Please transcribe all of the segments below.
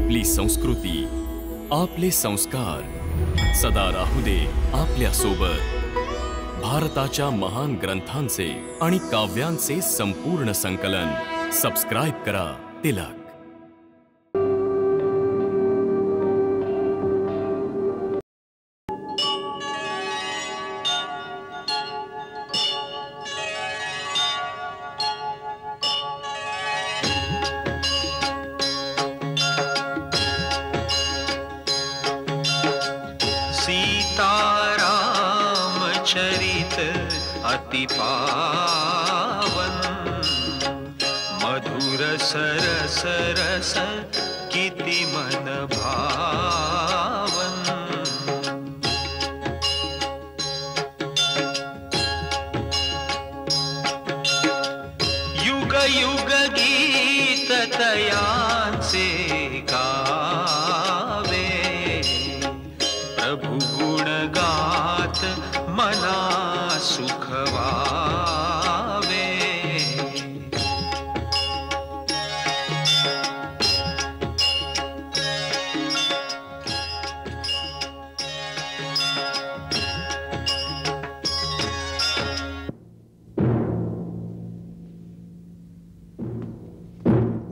आपली संस्कृती, आपले संस्कार सदा राहू दे आपल्या सोबत. भारताच्या महान ग्रंथांचे आणि काव्यांचे संपूर्ण संकलन. सबस्क्राइब करा तिलक. अति पावन मधुर सरस रस किति मन भावन. युग युग गीत तयांचे गावे प्रभु गुण गात मना सुख वावे.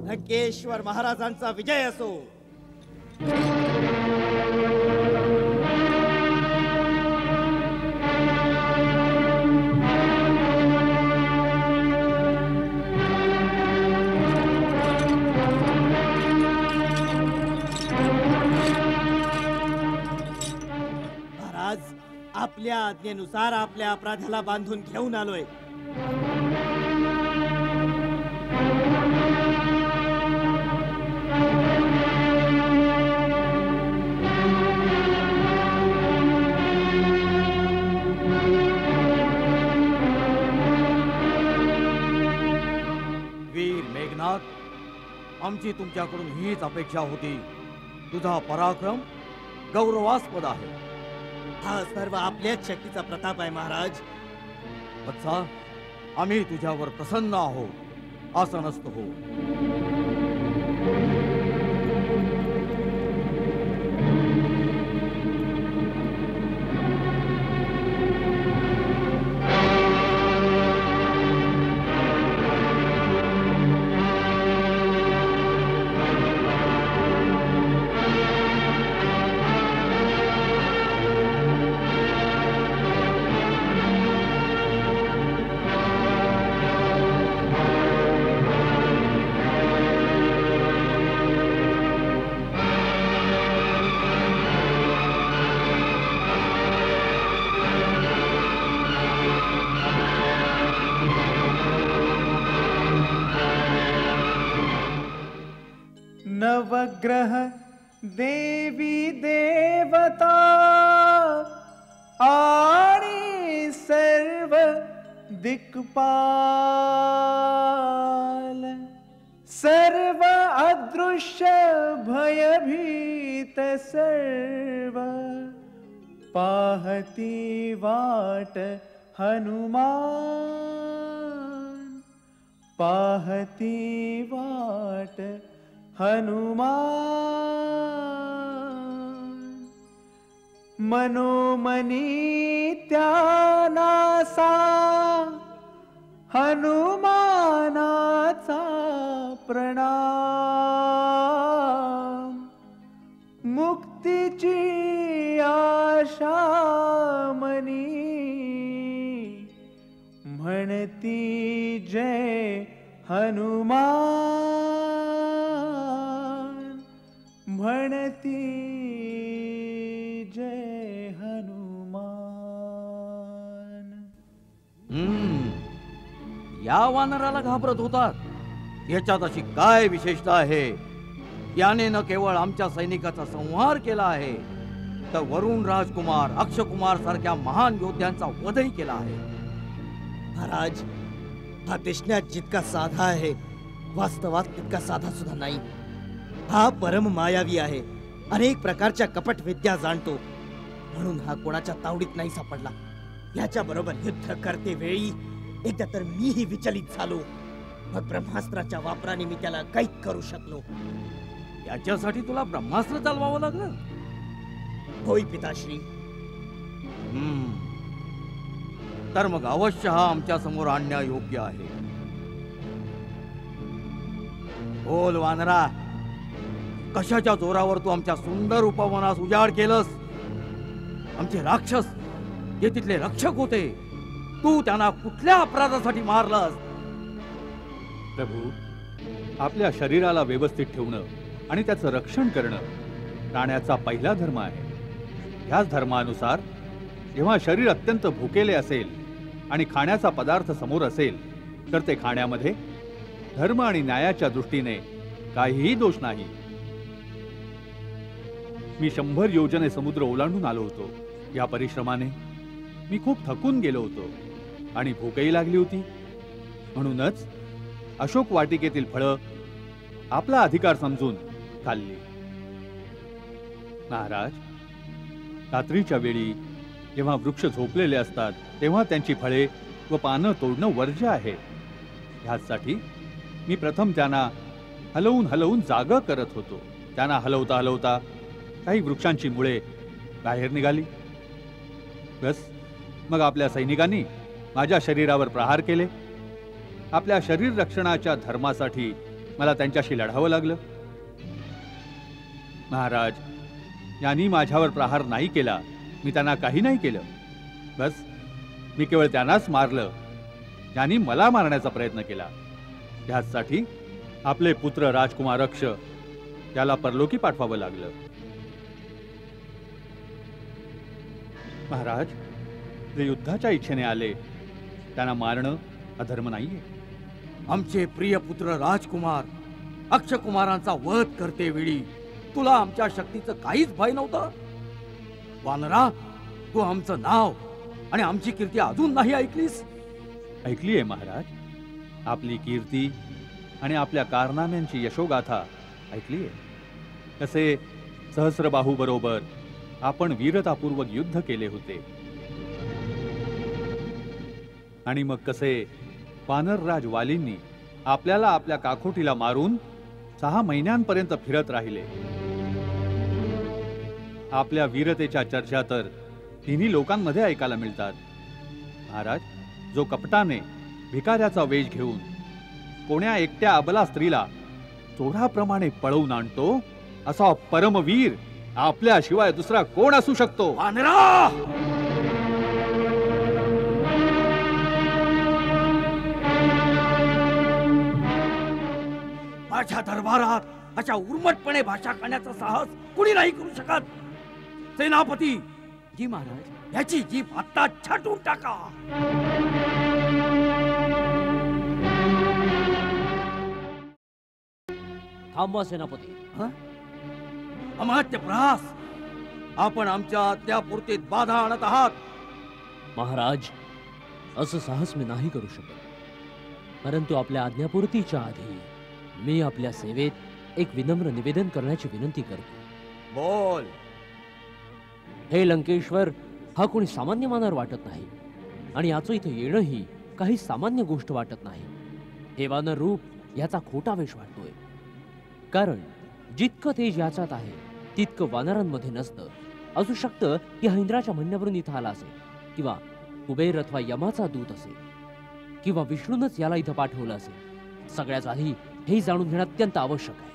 ढक्केश्वर महाराजांचा विजय असो. आपल्या आज्ञेनुसार आपल्या अपराधाला बांधून घेऊन आलोय. वीर मेघनाथ, आमची तुमच्याकडून हीच अपेक्षा होती. तुझा पराक्रम गौरवास्पद आहे. हा सर्व आपल्याच शक्तीचा प्रताप आहे महाराज. वत्सा, आम्ही तुझ्यावर प्रसन्न आहोत असं नसतं हो. नवग्रह देवी देवता आणि सर्व दिक्पाल सर्व अदृश्य भयभीत सर्व पाहती वाट हनुमान पाहती वाट हनुमान मनोमनी त्यानासा हनुमानाचा प्रणाम मुक्तीची आशा मनी म्हणती जय हनुमान म्हणती जय हनुमान. या वानराला घाबरत होतात. याच्यात अशी काय विशेषता आहे? याने न केवळ आमच्या सैनिकाचा संहार केला आहे, तर वरुण राजकुमार, अक्षकुमार सारख्या महान योद्ध्यांचा वधही केला आहे. महाराज, हा दिसण्यात जितका साधा आहे, वास्तवात तितका साधा सुद्धा नाही. हा परम मायावी आहे. अनेक प्रकारच्या कपट विद्या जाणतो, म्हणून हा कोणाच्या तावडीत नाही सापडला. याच्या बरोबर युद्ध करते वेळी एकदा तर मीही विचलित झालो. मग ब्रह्मास्त्राच्या वापराने मी त्याला कैद करू शकलो. याच्यासाठी तुला ब्रह्मास्त्र चालवावं लागलं? होय पिताश्री. तर मग अवश्य हा आमच्या समोर आणण्या योग्य आहे. बोल वानरा, कशाच्या जोरावर तू आमच्या सुंदर उपवनास उजाड केलंस? आमचे राक्षस जे तिथले रक्षक होते, तू त्यांना कुठल्या अपराधासाठी मारलंस? प्रभू, आपल्या शरीराला व्यवस्थित ठेवणं आणि त्याचं रक्षण करणं प्राण्याचा पहिला धर्म आहे. ह्याच धर्मानुसार जेव्हा शरीर अत्यंत भुकेले असेल आणि खाण्याचा पदार्थ समोर असेल तर ते खाण्यामध्ये धर्म आणि न्यायाच्या दृष्टीने काहीही दोष नाही. मी 100 योजने समुद्र ओलांडून आलो होतो. या परिश्रमाने मी खूप थकून गेलो होतो आणि भूकही लागली होती. म्हणूनच अशोक वाटिकेतील फळं आपला अधिकार समजून खाल्ली. महाराज, रात्रीच्या वेळी जेव्हा वृक्ष झोपलेले असतात तेव्हा त्यांची फळे व पानं तोडणं वर्ज्य आहे. ह्यासाठी मी प्रथम त्यांना हलवून हलवून जागा करत होतो. त्यांना हलवता हलवता काही वृक्षांची मुळे बाहेर निघाली. बस मग आपल्या सैनिकांनी माझ्या शरीरावर प्रहार केले. आपल्या शरीर रक्षणाच्या धर्मासाठी मला त्यांच्याशी लढावं लागलं. महाराज, यांनी माझ्यावर प्रहार नाही केला, मी त्यांना काही नाही केलं. बस मी केवळ त्यांनाच मारलं ज्यांनी मला मारण्याचा प्रयत्न केला. ह्यासाठी आपले पुत्र राजकुमार अक्ष त्याला परलोकी पाठवावं लागलं. महाराज, जे युद्धाच्या इच्छेने आले त्यांना मारणं अधर्म नाहीये. आमचे प्रिय पुत्र राजकुमार अक्षकुमारांचा वध करते वेळी तुला आमच्या शक्तीचं काहीच भय नव्हतं? वानरा, तू आमचं नाव आणि आमची कीर्ती अजून नाही ऐकलीस? ऐकलीये महाराज. आपली कीर्ती आणि आपल्या कारनाम्यांची यशोगाथा ऐकलीये. कसे सहस्रबाहू बरोबर आपण वीरतापूर्वक युद्ध केले होते आणि मग कसे वानरराज वालींनी आपल्याला आपल्या काखोटीला मारून 6 महिन्यांपर्यंत फिरत राहिले. आपल्या वीरतेच्या चर्चा तर तिन्ही लोकांमध्ये ऐकायला मिळतात. महाराज, जो कपटाने भिकाऱ्याचा वेश घेऊन कोण्या एकट्या अबला स्त्रीला चोराप्रमाणे पळवून आणतो, असा परमवीर आपल्याशिवाय दुसरा कोण असू शकतो? वानरा! माझ्या दरबारात अशा उर्मटपणे भाषा करण्याचा साहस कुणी नाही करू शकत. सेनापती जी महाराज, याची जीभ आता छाटून टाका. थांबवा सेनापती. अमात्य प्रहास, आपण आमच्या आज्ञापूर्तीत बाधा आणत आहात. महाराज, असं साहस मी नाही करू शकत. परंतु आपल्या आज्ञापूर्तीच्या आधी मी आपल्या सेवेत एक विनम्र निवेदन करण्याची विनंती करतो. बोल. हे लंकेश्वर, हा कोणी सामान्य मानर वाटत नाही आणि याचं इथं येणंही काही सामान्य गोष्ट वाटत नाही. हे वानर रूप याचा खोटा वेश वाटतोय. कारण जितकं तेज याच्यात आहे तितकं वानरांमध्ये नसतं. असू शकतं की हा इंद्राच्या म्हणण्यावरून इथं आला असेल, किंवा कुबेर अथवा यमाचा दूत असेल, किंवा विष्णूनच याला इथं पाठवलं असेल. सगळ्यात आधी हे जाणून घेणं अत्यंत आवश्यक आहे.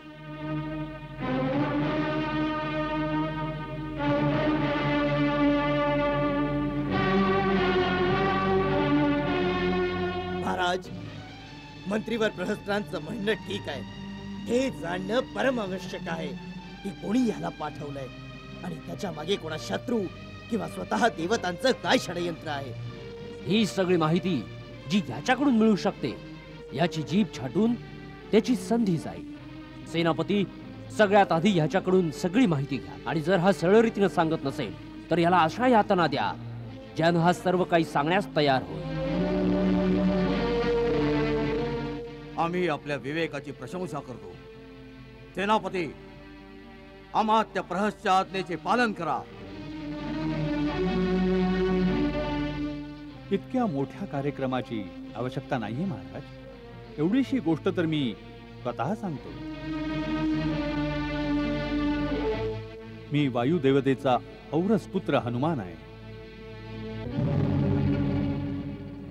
महाराज, मंत्रीवर प्रहस्त्रांचं म्हणणं ठीक आहे. हे जाणणं परम आवश्यक आहे की कोणी याला पाठवलंय आणि त्याच्या मागे कोणा शत्रू किंवा स्वतः देवतांचं काय षडयंत्र आहे. ही सगळी माहिती जी याच्याकडून मिळू शकते याची जीभ छाटून त्याची संधी जाईल. सेनापती, सगळ्यात आधी ह्याच्याकडून सगळी माहिती घ्या आणि जर हा सरळ रीतीनं सांगत नसेल तर याला अशा यातना द्या ज्यानं हा सर्व काही सांगण्यास तयार होईल. आम्ही आपल्या विवेकाची प्रशंसा करतो. सेनापती, अमात्य प्रहसच्या आज्ञेचे पालन करा. इतक्या मोठ्या कार्यक्रमाची आवश्यकता नाहीये महाराज. एवढीशी गोष्ट तर मी स्वतः सांगतो. मी वायुदेवतेचा औरस पुत्र हनुमान आहे.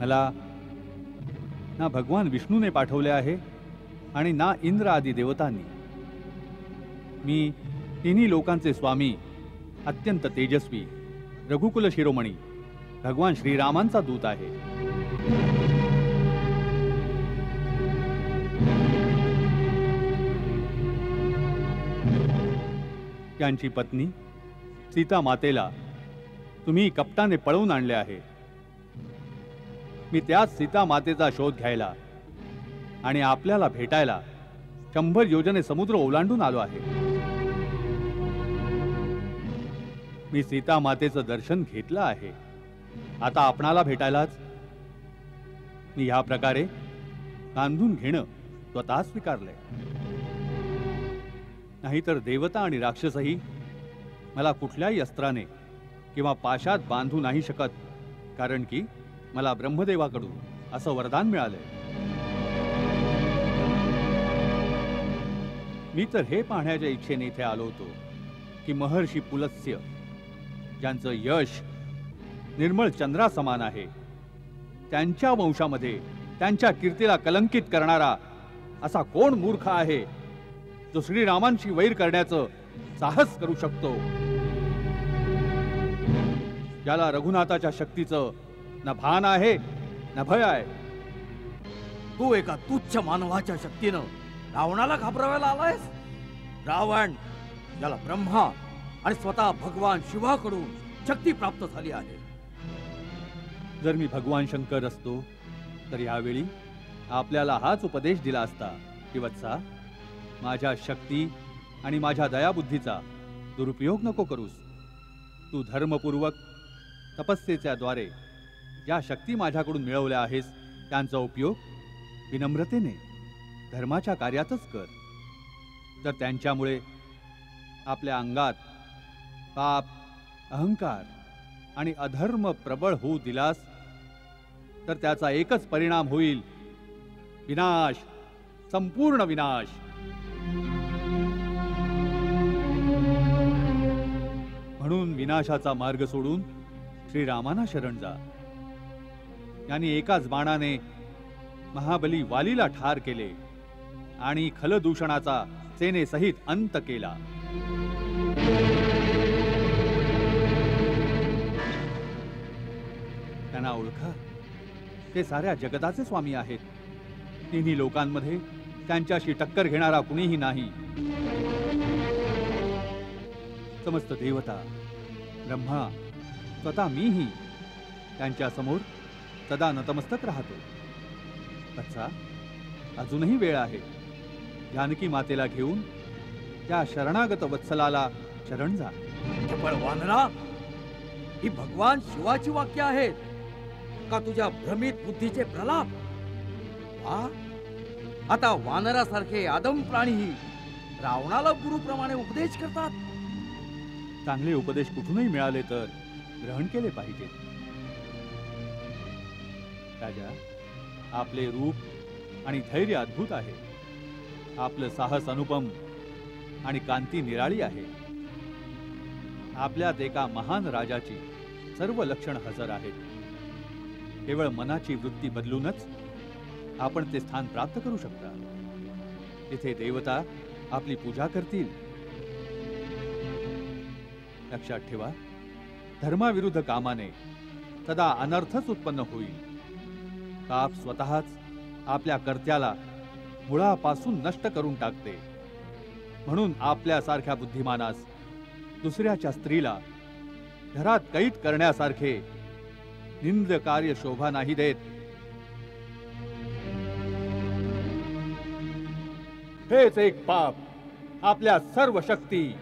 मला ना भगवान विष्णूने पाठवले आहे आणि ना इंद्र आदी देवतांनी. मी तिन्ही लोकांचे स्वामी, अत्यंत तेजस्वी, रघुकुल शिरोमणी भगवान श्रीरामांचा दूत आहे. त्यांची पत्नी सीता मातेला तुम्ही कपटाने पळवून आणले आहे. मी त्याच सीता मातेचा शोध घ्यायला आणि आपल्याला भेटायला 100 योजने समुद्र ओलांडून आलो आहे. मी सीता मातेचं दर्शन घेतलं आहे. आता आपणाला भेटायलाच मी ह्या प्रकारे बांधून घेणं स्वतः स्वीकारलंय. नाहीतर देवता आणि राक्षसही मला कुठल्याही अस्त्राने किंवा पाशात बांधू नाही शकत, कारण की मला ब्रह्मदेवाकडून असं वरदान मिळालंय. मी तर हे पाहण्याच्या इच्छेने इथे आलो होतो की महर्षी पुलत्स्य, ज्यांचं यश निर्मळ चंद्रासमान आहे, त्यांच्या वंशामध्ये त्यांच्या कीर्तीला कलंकित करणारा असा कोण मूर्ख आहे जो श्रीरामांशी वैर करण्याचं साहस करू शकतो, ज्याला रघुनाथाच्या शक्तीचं न भान आहे न भय आहे. तू एका तुच्छ मानवाच्या शक्तीनं रावणाला घाबरवायला आलायस? रावण, ज्याला ब्रह्मा आणि स्वतः भगवान शिवाकडून शक्ती प्राप्त झाली आहे. जर मी भगवान शंकर असतो तर यावेळी आपल्याला हाच उपदेश दिला असता की वत्सा, माझ्या शक्ती आणि माझ्या दयाबुद्धीचा दुरुपयोग नको करूस. तू धर्मपूर्वक तपस्येच्या द्वारे ज्या शक्ती माझ्याकडून मिळवल्या आहेस त्यांचा उपयोग विनम्रतेने धर्माच्या कार्यातच कर. तर त्यांच्यामुळे आपल्या अंगात पाप, अहंकार आणि अधर्म प्रबळ होऊ दिलास तर त्याचा एकच परिणाम होईल, विनाश, संपूर्ण विनाश. म्हणून विनाशाचा मार्ग सोडून श्रीरामाना शरण जा. यांनी एकाच बाणाने महाबली वालीला ठार केले आणि खलदूषणाचा सेनेसहित अंत केला. त्यांना ओळखा, ते साऱ्या जगताचे स्वामी आहेत. तिन्ही लोकांमध्ये त्यांच्याशी टक्कर घेणारा कुणीही नाही. समस्त देवता, ब्रह्मा, स्वतः मीही त्यांच्या समोर सदा नतमस्तक राहतो. अच्छा, अजूनही वेळ आहे. जानकी मातेला घेऊन त्या शरणागत वत्सलाला शरण जा. चपळ वानरा, ही भगवान शिवाची वाक्य आहेत का तुझ्या भ्रमित बुद्धीचे प्रलाप? वा, आता वानरासारखे आदम प्राणीही रावणाला गुरुप्रमाणे उपदेश करतात. चांगले उपदेश कुठूनही मिळाले तर ग्रहण केले पाहिजे. राजा, आपले रूप आणि धैर्य अद्भुत आहे. आपलं साहस अनुपम आणि कांती निराळी आहे. आपल्यात एका महान राजाची सर्व लक्षण हजर आहेत. केवळ मनाची वृत्ती बदलूनच आपण ते स्थान प्राप्त करू शकता. तिथे देवता आपली पूजा करतील. लक्षात ठेवा, धर्माविरुद्ध कामाने सदा अनर्थच उत्पन्न होईल. पाप स्वतःच आपल्या कर्त्याला मुळापासून नष्ट करून टाकते. म्हणून आपल्यासारख्या बुद्धिमानास दुसऱ्याच्या स्त्रीला घरात कैद करण्यासारखे निंद कार्य शोभा नाही देत. हेच एक पाप आपल्या सर्व शक्ती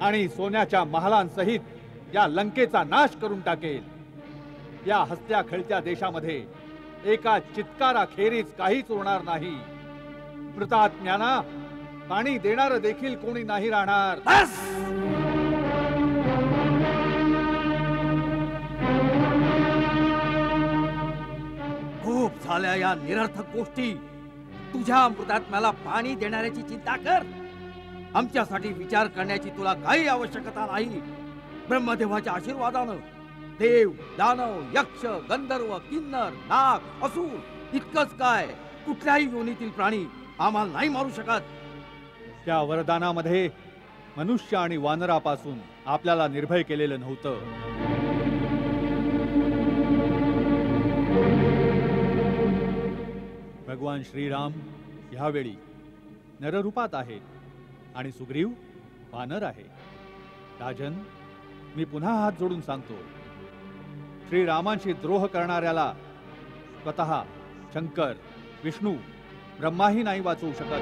आणि सोन्याच्या महालांसहित या लंकेचा नाश करून टाकेल. या हसत्या खेळत्या देशामध्ये एका चित्काराखेरीज काहीच उरणार नाही. मृतात्म्यांना पाणी देणार देखील कोणी नाही राहणार. खूप झाल्या या निरर्थक गोष्टी. तुझ्या मृतात्म्याला पाणी देणाऱ्याची चिंता कर. आमच्यासाठी विचार करण्याची तुला काही आवश्यकता नाही. ब्रह्मदेवाच्या आशीर्वादानं देव, दानव, यक्ष, गंधर्व, किन्नर, नाग, असुर इतकंच काय कुठल्याही योनीतील प्राणी आम्हाला नाही मारू शकत. त्या वरदानामध्ये मनुष्य आणि वानरापासून आपल्याला निर्भय केलेलं नव्हतं. भगवान श्रीराम ह्यावेळी नररूपात आहेत आणि सुग्रीव वानर आहे. राजन, मी पुन्हा हात जोडून सांगतो, श्रीरामांशी द्रोह करणाऱ्याला स्वतः शंकर, विष्णू, ब्रह्माही नाही वाचवू शकत.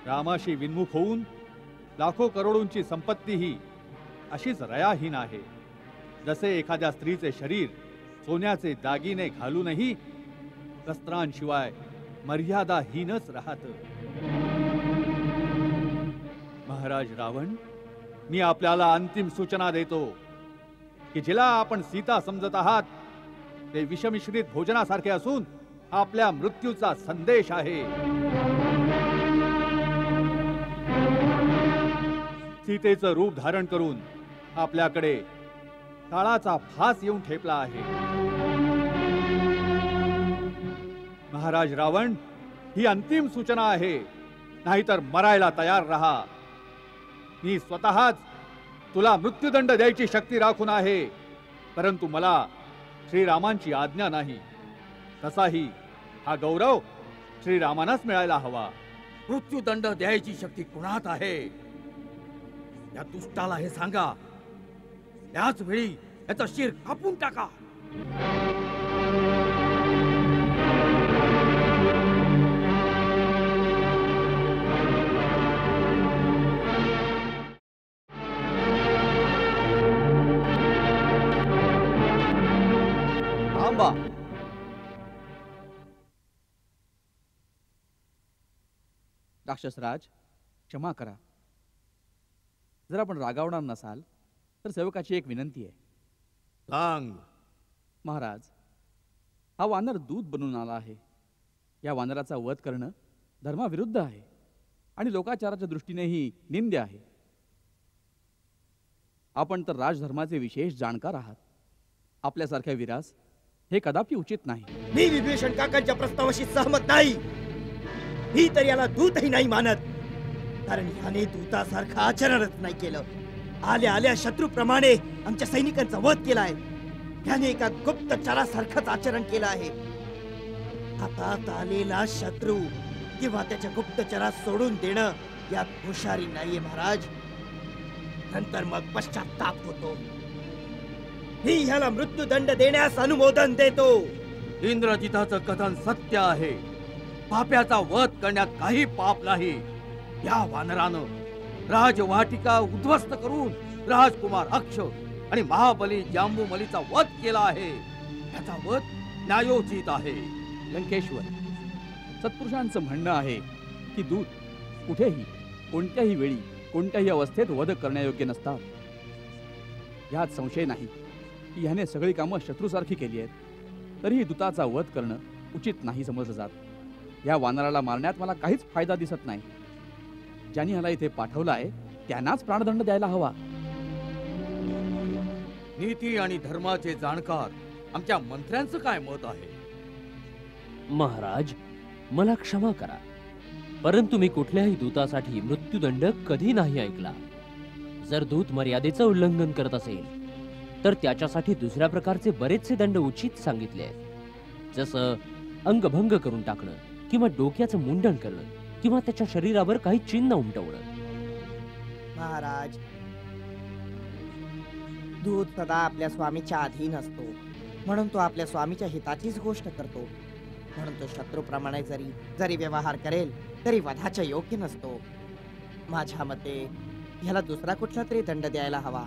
रामाशी विन्मुख होऊन लाखो करोडोंची संपत्तीही अशीच रयाहीन आहे. जसे एखाद्या स्त्रीचे शरीर सोन्याचे दागिने घालूनही वस्त्रांशिवाय मर्यादाहीनच राहत. महाराज रावण, मी आपल्याला अंतिम सूचना देतो की जिला आपण सीता समजत आहात ते विषमिश्रित भोजनासारखे असून आपल्या मृत्यूचा संदेश आहे. सीतेचं रूप धारण करून आपल्याकडे काळाचा फास येऊन ठेपला आहे. महाराज रावण, ही अंतिम सूचना आहे, नाहीतर मरायला तयार रहा. मी स्वतःच तुला मृत्यूदंड द्यायची शक्ती राखून आहे, परंतु मला श्रीरामांची आज्ञा नाही. तसाही हा गौरव श्रीरामांनाच मिळायला हवा. मृत्यूदंड द्यायची शक्ती कुणात आहे? या दुष्टाला हे सांगा. त्याच वेळी याचं शिर कापून टाका. थांबा. राक्षसराज, क्षमा करा. जर आपण रागावणार नसाल तर सेवकाची एक विनंती आहे. सांग. महाराज, हा वानर दूत बनून आला आहे. या वानराचा वध करणं धर्माविरुद्ध आहे आणि लोकाचाराच्या दृष्टीनेही निंद्य आहे. आपण तर राजधर्माचे विशेष जाणकार आहात. आपल्यासारख्या वीरास हे कदापि उचित नाही. मी विभीषण काकांच्या प्रस्तावाशी सहमत नाही. ही तर याला दूतही नाही मानत, कारण याने दूतासारखं आचरणच नाही केलं. आल्या आल्या शत्रूप्रमाणे आमच्या सैनिकांचा वध केलाय. याने एका गुप्तचरासारखंच आचरण केलं आहे. हातात आलेला शत्रू किंवा त्याच्या गुप्तचरात सोडून देणं यात हुशारी नाहीये महाराज. नंतर मग पश्चाताप होतो. मी ह्याला मृत्यूदंड देण्यास अनुमोदन देतो. इंद्रजिताचं कथन सत्य आहे. पाप्याचा वध करण्यात काही पाप नाही. या वानरानं राजवाटिका उद्ध्वस्त करून राजकुमार अक्ष आणि महाबली जांबूमलीचा वध केला आहे. त्याचा वध न्यायोचित आहे. लंकेश्वर, सत्पुरुषांचं म्हणणं आहे की दूत कुठेही कोणत्याही वेळी कोणत्याही अवस्थेत वध करण्यायोग्य नसतात. यात संशय नाही की ह्याने सगळी कामं शत्रूसारखी केली आहेत. तरीही दूताचा वध करणं उचित नाही समजलं जात. या वानराला मारण्यात मला काहीच फायदा दिसत नाही. ज्यांनी ह्याला इथे पाठवलं आहे त्यांनाच प्राणदंड द्यायला हवा. नीती आणि धर्माचे जाणकार आमच्या मंत्र्यांचं काय मत आहे? महाराज, मला क्षमा करा, परंतु मी कुठल्याही दूतासाठी मृत्यूदंड कधी नाही ऐकला. जर दूत मर्यादेचं उल्लंघन करत असेल तर त्याच्यासाठी दुसऱ्या प्रकारचे बरेचसे दंड उचित सांगितले आहेत. जसं अंगभंग करून टाकणं, किंवा डोक्याचं मुंडन करणं, किंवा त्याच्या शरीरावर काही चिन्ह उमटवणं. महाराज, दूत सदा आपल्या स्वामीच्या अधीन असतो, म्हणून तो आपल्या स्वामीच्या हिताचीच गोष्ट करतो. म्हणून तो शत्रूप्रमाणे जरी व्यवहार करेल तरी वधाच्या योग्य नसतो. माझ्या मते ह्याला दुसरा कुठला तरी दंड द्यायला हवा.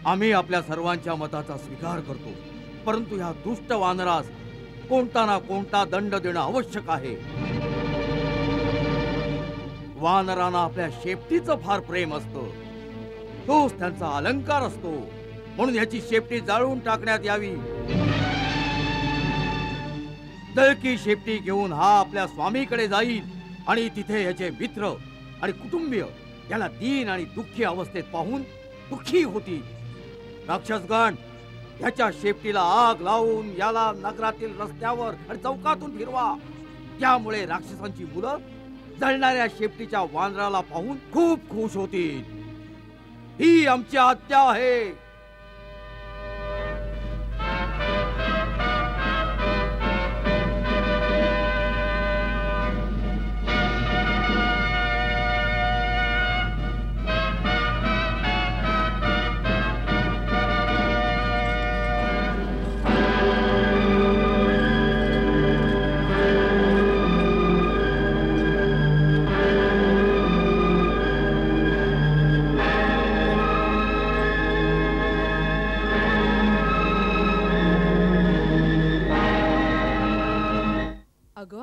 आम्ही आपल्या सर्वांच्या मताचा स्वीकार करतो, परंतु ह्या दुष्ट वानरास कोणता ना कोणता दंड देणं आवश्यक आहे. वानरांना आपल्या शेपटीचं फार प्रेम असतं. तोच त्यांचा अलंकार असतो. म्हणून ह्याची शेपटी जाळून टाकण्यात यावी. दळकी शेपटी घेऊन हा आपल्या स्वामीकडे जाईल आणि तिथे याचे मित्र आणि कुटुंबीय याला दीन आणि दुःखी अवस्थेत पाहून दुःखी होतील. राक्षसगण, याच्या शेपटीला आग लावून याला नगरातील रस्त्यावर आणि चौकातून फिरवा. त्यामुळे राक्षसांची मुलं जळणाऱ्या शेपटीच्या वानराला पाहून खूप खुश होतील. ही आमची आज्ञा आहे.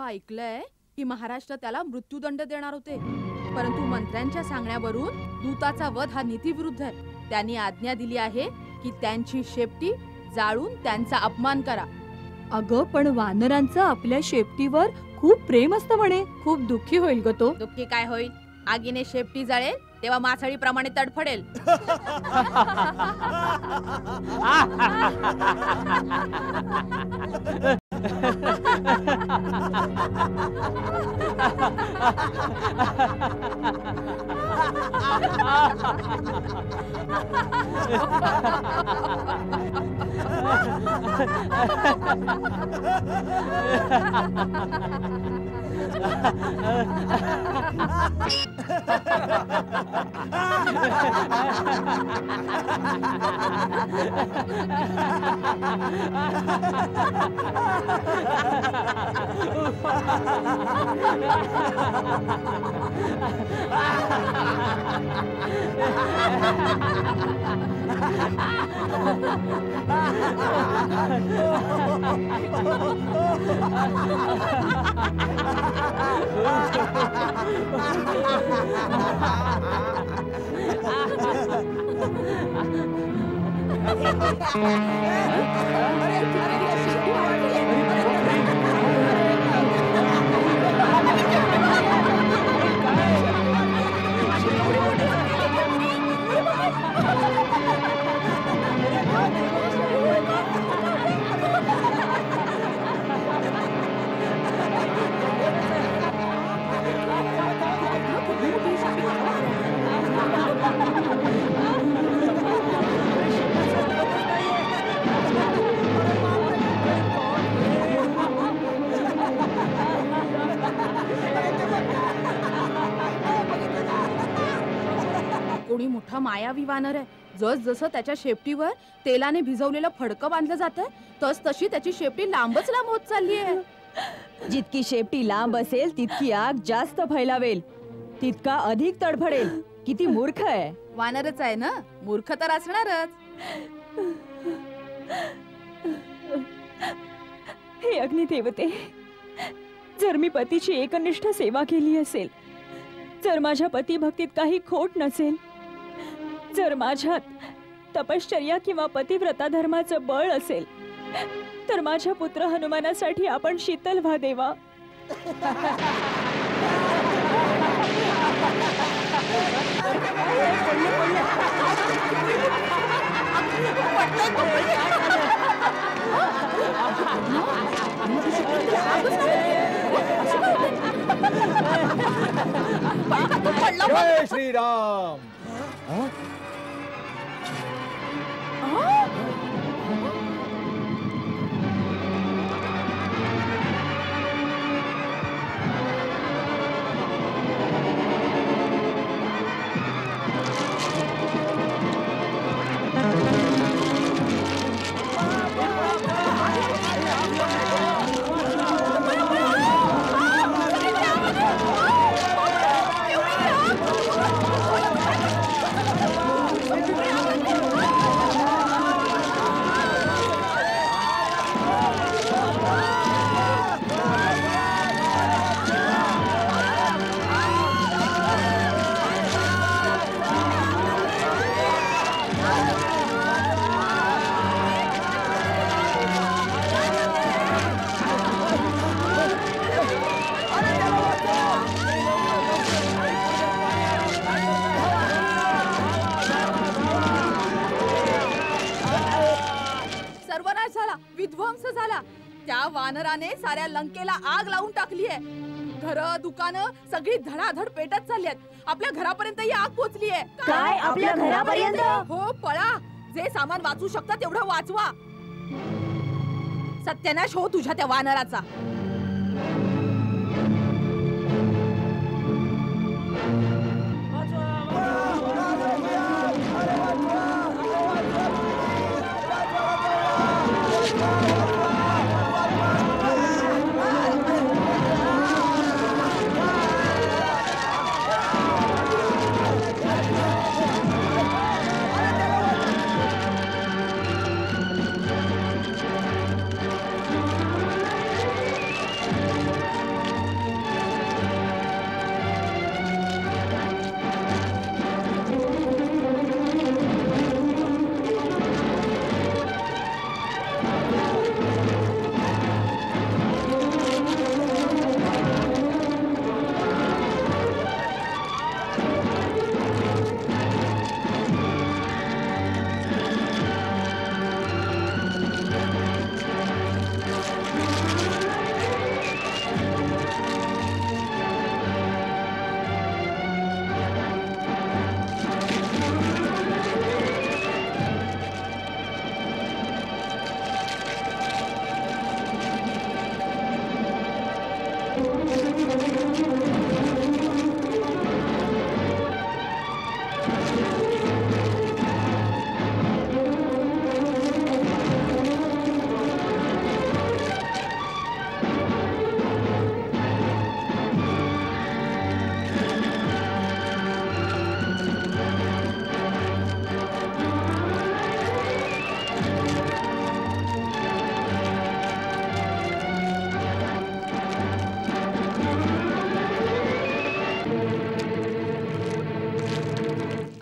ऐकलंय की महाराष्ट्र त्याला मृत्यूदंड देणार होते, परंतु मंत्र्यांच्या सांगण्यावरून दूताचा वध हा नीतीविरुद्ध आहे. त्यांनी आज्ञा दिली आहे की त्यांची शेपटी जाळून त्यांचा अपमान करा. अगं, पण वानरांचं आपल्या शेपटीवर खूप प्रेम असतं म्हणे. खूप दुःखी होईल ग तो. दुःखी काय होईल? आगीने शेपटी जळेल तेव्हा मासळीप्रमाणे तडफडेल. कोणी मोठा मायावी वानर आहे. जस जसं त्याच्या शेपटीवर तेलाने भिजवलेलं फडकं बांधलं जातं, तस तशी त्याची शेपटी लांबच लांब होत चालली आहे. जितकी शेपटी लांब असेल तितकी आग जास्त फैलावेल, तितका अधिक तडफडेल. किती मूर्ख आहे. वानरच आहे ना, मूर्ख तर असणारच. हे अग्निदेवते, जर मी पतीची एकनिष्ठ सेवा केली असेल, जर माझ्या पती भक्तीत काही खोट नसेल, जर माझ्यात तपश्चर्या किंवा पतिव्रता धर्माचं बळ असेल, तर माझ्या पुत्र हनुमानासाठी आपण शीतल व्हा देवा. जय श्रीराम. त्या वानराने साऱ्या लंकेला आग लावून टाकली आहे. घरं दुकानं सगळी धडाधड पेटत चालली आहेत. आपल्या घरापर्यंत ही आग पोचली आहे. काय आपल्या घरापर्यंत? हो पळा, जे सामान वाचू शकता तेवढं वाचवा. सत्यानाश हो तुझ्या त्या वानराचा.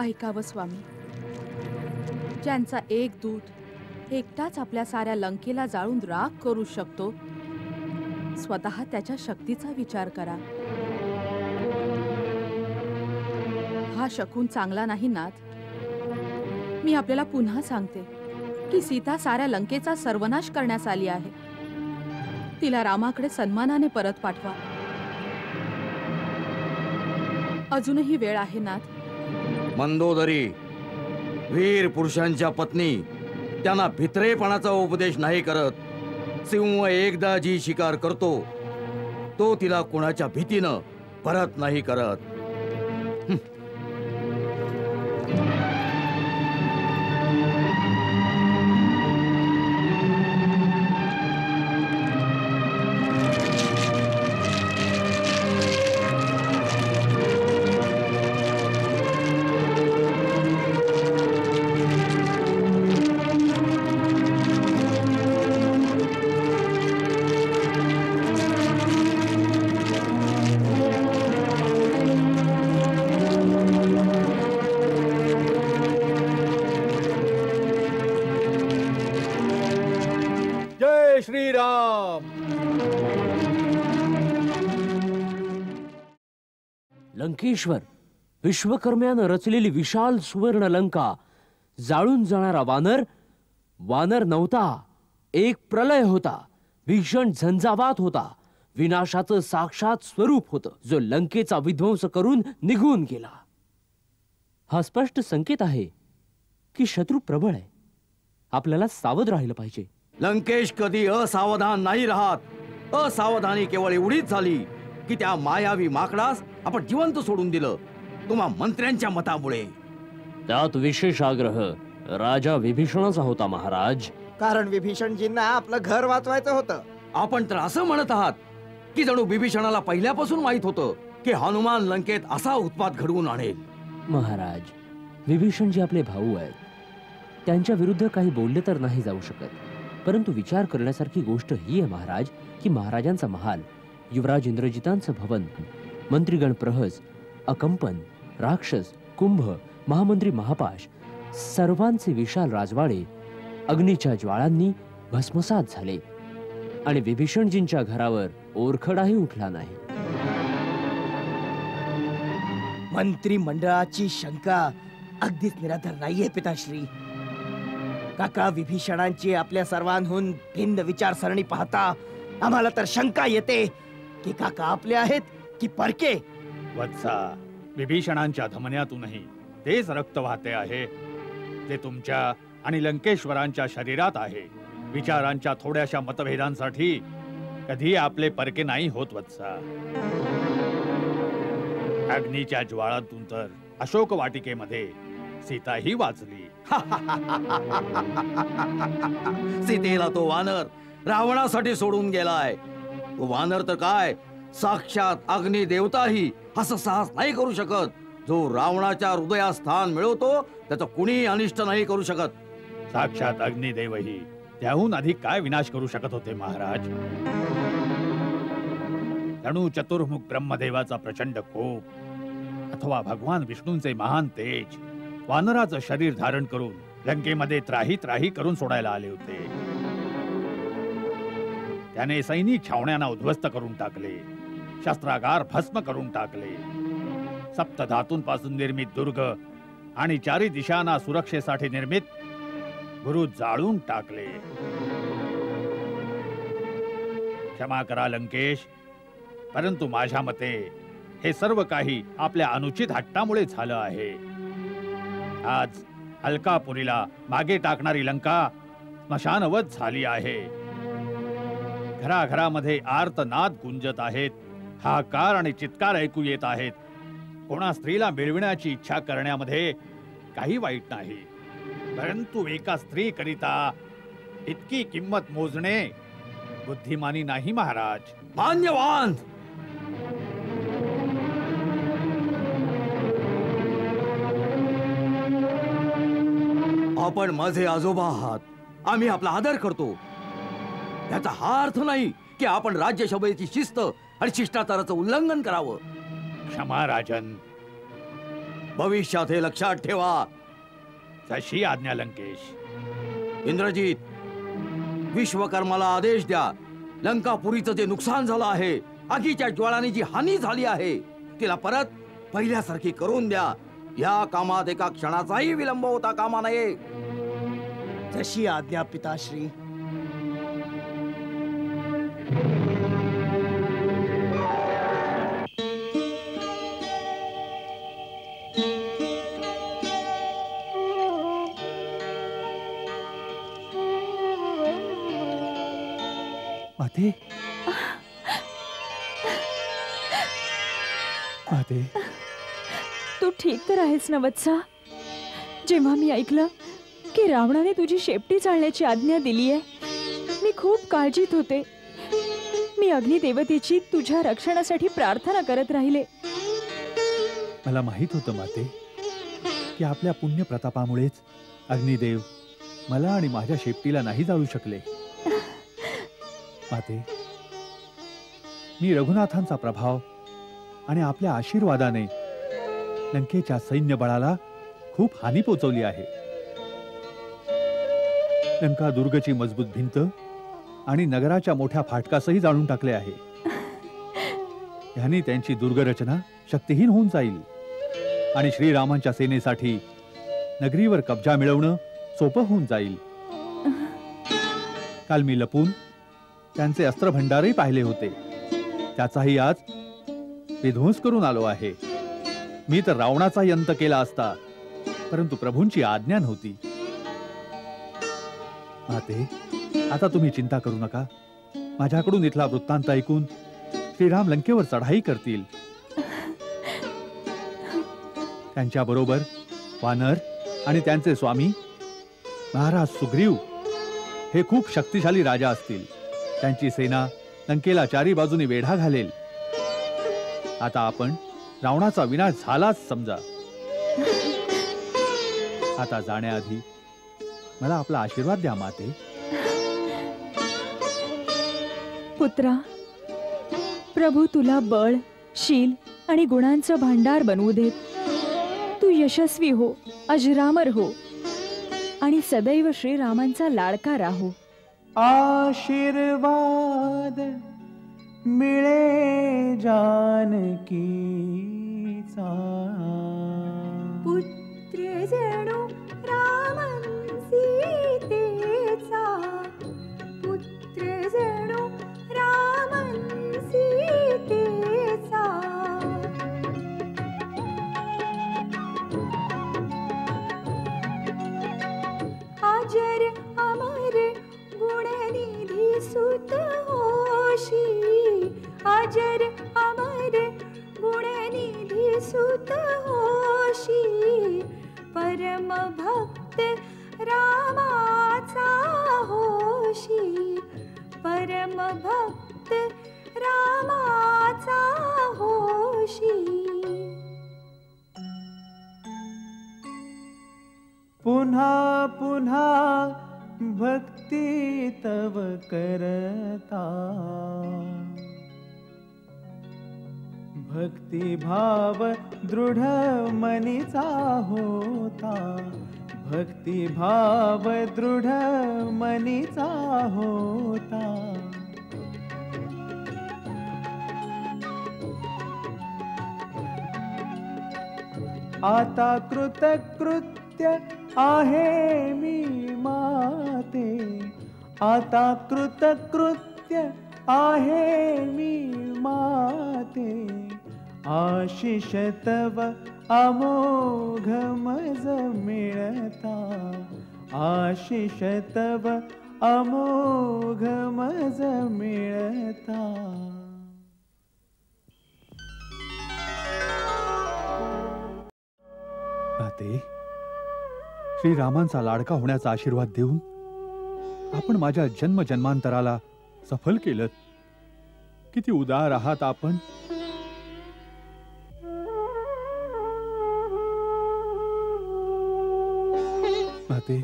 ऐकावं स्वामी, ज्यांचा एक दूत एकटाच आपल्या साऱ्या लंकेला जाळून राख करू शकतो, स्वतः त्याच्या शक्तीचा विचार करा. हा शकून चांगला नाही नाथ. मी आपल्याला पुन्हा सांगते की सीता साऱ्या लंकेचा सर्वनाश करण्यास आली आहे. तिला रामाकडे सन्मानाने परत पाठवा. अजूनही वेळ आहे नाथ. मंदोदरी, वीर पुरुषांच्या पत्नी त्यांना भित्रेपणाचा उपदेश नाही करत. सिंह एकदा जी शिकार करतो तो तिला कोणाच्या भीतीनं परत नाही करत. श्रीराम. लंकेश्वर, विश्वकर्म्यानं रचलेली विशाल सुवर्ण लंका जाळून जाणारा वानर वानर नव्हता. एक प्रलय होता. भीषण झंझावात होता. विनाशाचं साक्षात स्वरूप होतं, जो लंकेचा विध्वंस करून निघून गेला. हा स्पष्ट संकेत आहे की शत्रू प्रबळ आहे. आपल्याला सावध राहिलं पाहिजे. लंकेश कधी असावधान नाही राहत. असावधानी केवळ एवढीच झाली की त्या मायावी माकडास आपण जिवंत सोडून दिलं, तुम्हा मंत्र्यांच्या मतामुळे. त्यात विशेष आग्रह राजा विभीषणाचा होता महाराज. कारण विभीषणजींना आपलं घर वाचवायचं होतं. आपण तर असं म्हणत आहात की जणू विभीषणाला पहिल्यापासून माहित होतं की हनुमान लंकेत असा उत्पात घडवून आणेल. महाराज, विभीषणजी आपले भाऊ आहेत. त्यांच्या विरुद्ध काही बोलले तर नाही जाऊ शकत. परंतु विचार करण्यासारखी गोष्ट ही आहे महाराज की महाराजांचा महाल, युवराज इंद्रजितांचं भवन, मंत्रीगण प्रहस, अकंपन, राक्षस, कुंभ, महामंत्री महापाश सर्वांचे विशाल राजवाडे अग्नीच्या ज्वाळांनी भस्मसात झाले आणि विभीषणजींच्या घरावर ओरखडाही उठला नाही. मंत्री मंडळाची शंका अगदीच निराधार नाहीये पिताश्री. काका, विभीषणांची आपल्या सर्वांहून भिन्न विचारसरणी पाहता आम्हाला तर शंका येते की काका आपले आहेत की परके. वत्सा, विभीषणांच्या धमन्यातूनही तेच रक्त वाहते आहे ते तुमच्या आणि लंकेश्वरांच्या शरीरात आहे. विचारांच्या थोड्याशा मतभेदांसाठी कधी आपले परके नाही होत वत्सा. अग्नीच्या ज्वाळातून तर अशोक वाटिकेमध्ये सीताही वाचली. सीतेला तो वानर रावणासाठी सोडून गेलाय. तो वानर तर काय, साक्षात अग्नी देवताही असं साहस नाही करू शकत. जो रावणाच्या हृदयात स्थान मिळवतो त्याचं कुणी अनिष्ट नाही करू शकत. साक्षात अग्निदेवही त्याहून अधिक काय विनाश करू शकत होते महाराज. जणू चतुर्मुख ब्रह्मदेवाचा प्रचंड कोप अथवा भगवान विष्णूंचे महान तेज वानराचं शरीर धारण करून लंकेमध्ये त्राही त्राही करून सोडायला आले होते. त्याने सैनिक छावण्यांना उद्ध्वस्त करून टाकले, शस्त्रागार भस्म करून टाकले, सप्तधातूंपासून निर्मित दुर्ग आणि चारी दिशांना सुरक्षेसाठी निर्मित बुरुज जाळून टाकले. क्षमा करा लंकेश, परंतु माझ्या मते हे सर्व काही आपल्या अनुचित हट्टामुळे झालं आहे. आज अलकापुरीला मागे टाकणारी लंका स्मशानवत झाली आहे. घराघरामध्ये आर्तनाद गुंजत आहेत, हाकार आणि चित्कार ऐकू येत आहेत. कोणा स्त्रीला मिळविण्याची इच्छा करण्यामध्ये काही वाईट नाही, परंतु एका स्त्री करिता इतकी किंमत मोजणे बुद्धिमानी नाही महाराज. मान्यवान, आपण माझे आजोबा आहात, आम्ही आपला आदर करतो. याचा हा अर्थ नाही की आपण राज्यसभेची शिस्त आणि शिष्टाचाराचं उल्लंघन करावं. क्षमा राजन, भविष्यात हे लक्षात ठेवा. जशी आज्ञा लंकेश. इंद्रजीत, विश्वकर्माला आदेश द्या. लंकापुरीचं जे नुकसान झालं आहे, आगीच्या ज्वाळाने जी हानी झाली आहे, तिला परत पहिल्यासारखी करून द्या. या कामात एका क्षणाचाही विलंब होता कामा नये. जशी आज्ञा पिताश्री. माते, माते, तू ठीक तर आहेस ना वत्सा? जेव्हा मी ऐकलं की रावणाने तुझी शेपटी चालण्याची आज्ञा दिली आहे, मी खूप काळजीत होते. मी अग्निदेवतेची तुझ्या रक्षणासाठी प्रार्थना करत राहिले. मला माहित होतं माते की आपल्या पुण्य प्रतापामुळेच अग्निदेव मला आणि माझ्या शेपटीला नाही जाळू शकले. माते, मी रघुनाथांचा प्रभाव आणि आपल्या आशीर्वादाने लंकेच्या सैन्य बळाला खूप हानी पोचवली आहे. लंका दुर्गची मजबूत भिंत आणि नगराच्या मोठ्या फाटकासही जाळून टाकले आहे. ह्यानी त्यांची दुर्गरचना शक्तिहीन होऊन जाईल आणि श्रीरामांच्या सेनेसाठी नगरीवर कब्जा मिळवणं सोपं होऊन जाईल. काल मी लपून त्यांचे अस्त्रभंडारही पाहिले होते. त्याचाही आज विध्वंस करून आलो आहे. मी तर रावणाचाही अंत केला असता, परंतु प्रभूंची आज्ञा नव्हती. माते, आता तुम्ही चिंता करू नका. माझ्याकडून इथला वृत्तांत ऐकून श्रीराम लंकेवर चढाई करतील. त्यांच्या बरोबर वानर आणि त्यांचे स्वामी महाराज सुग्रीव हे खूप शक्तिशाली राजा असतील. त्यांची सेना लंकेला चारी बाजूनी वेढा घालेल. आता आपण रावणाचा विनाश झालाच समजा. आता जाण्याआधी मला आपला आशीर्वाद द्या माते. पुत्रा, प्रभू तुला बळ, शील आणि गुणांचं भांडार बनवू देत. तू यशस्वी हो, अजरामर हो आणि सदैव श्रीरामांचा लाडका राहो. आशीर्वाद मिळे जानकीचा, पुत्र जणू रामन सीतेचा. सुत होशी परम भक्त रामाचा होशी परम भक्त रामाचा होशी पुन्हा पुन्हा भक्ती तव करता भक्ती भाव दृढ मनीचा होता भक्ती भाव दृढ मनीचा होता आता कृतकृत्य आहे मी माते आता कृतकृत्य आहे मी माते आशिष तव अमोघ मज मिळता आशिष तव अमोघ मज मिळता नाते श्रीरामांचा लाडका होण्याचा आशीर्वाद देऊन आपण माझ्या जन्मजन्मांतराला सफल केलं. किती उदार आहात आपण. नाते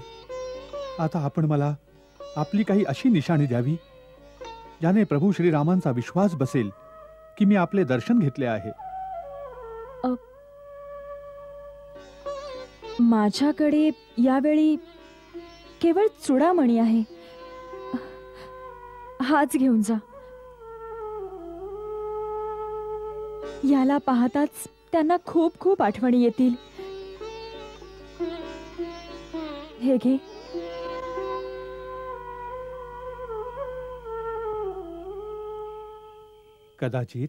आता आपण मला आपली काही अशी निशाणी द्यावी ज्याने प्रभू श्रीरामांचा विश्वास बसेल की मी आपले दर्शन घेतले आहे. माझ्याकडे यावेळी केवळ चुडामणी आहे. हाच घेऊन जा. याला पाहताच त्यांना खूप खूप आठवणी येतील. हे घे. कदाचित